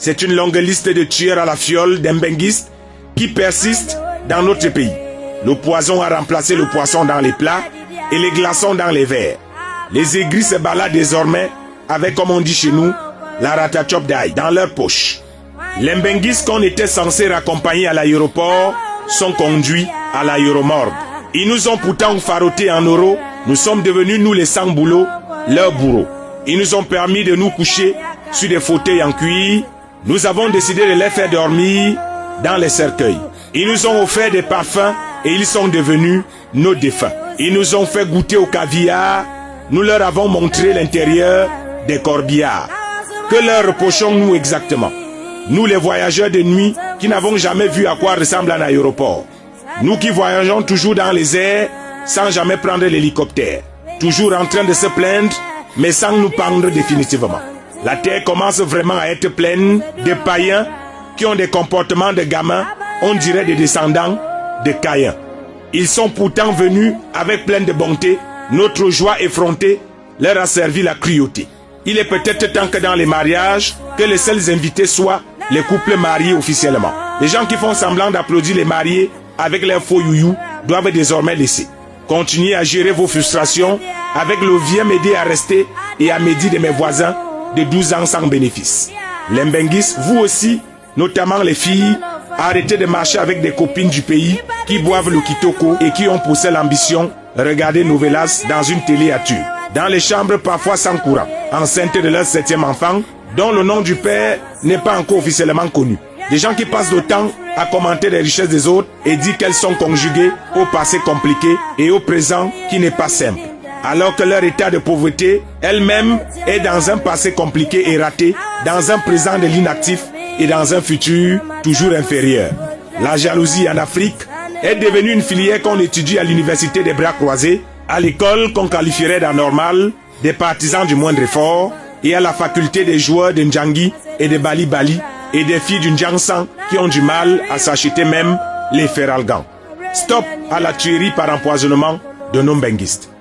C'est une longue liste de tueurs à la fiole, d'embenguistes, qui persistent dans notre pays. Le poison a remplacé le poisson dans les plats et les glaçons dans les verres. Les aigris se baladent désormais avec, comme on dit chez nous, la ratachop d'ail dans leur poche. Les mbenguistes qu'on était censés raccompagner à l'aéroport sont conduits à l'aéromorgue. Ils nous ont pourtant farotés en euros. Nous sommes devenus, nous les sans-boulot, leurs bourreaux. Ils nous ont permis de nous coucher sur des fauteuils en cuir. Nous avons décidé de les faire dormir dans les cercueils. Ils nous ont offert des parfums et ils sont devenus nos défunts. Ils nous ont fait goûter au caviar. Nous leur avons montré l'intérieur des corbillards. Que leur reprochons-nous exactement? Nous les voyageurs de nuit qui n'avons jamais vu à quoi ressemble un aéroport. Nous qui voyageons toujours dans les airs sans jamais prendre l'hélicoptère. Toujours en train de se plaindre mais sans nous pendre définitivement. La terre commence vraiment à être pleine de païens qui ont des comportements de gamins, on dirait des descendants de Caïn. Ils sont pourtant venus avec plein de bonté. Notre joie effrontée leur a servi la cruauté. Il est peut-être temps que dans les mariages, que les seuls invités soient les couples mariés officiellement. Les gens qui font semblant d'applaudir les mariés avec leurs faux youyou doivent désormais laisser. Continuez à gérer vos frustrations avec le viens m'aider à rester et à m'aider de mes voisins de 12 ans sans bénéfice. Les mbenguistes, vous aussi, notamment les filles, arrêtez de marcher avec des copines du pays qui boivent le kitoko et qui ont poussé l'ambition de regarder Novelas dans une télé à tube. Dans les chambres parfois sans courant, enceintes de leur 7e enfant, dont le nom du père n'est pas encore officiellement connu. Des gens qui passent le temps à commenter les richesses des autres et dire qu'elles sont conjuguées au passé compliqué et au présent qui n'est pas simple. Alors que leur état de pauvreté elle-même est dans un passé compliqué et raté, dans un présent de l'inactif et dans un futur toujours inférieur. La jalousie en Afrique est devenue une filière qu'on étudie à l'université des bras croisés, à l'école qu'on qualifierait d'anormale, des partisans du moindre effort, et à la faculté des joueurs de Ndjangi et de Bali Bali, et des filles du Ndjangsan qui ont du mal à s'acheter même les feralgans. Stop à la tuerie par empoisonnement de nos mbenguistes.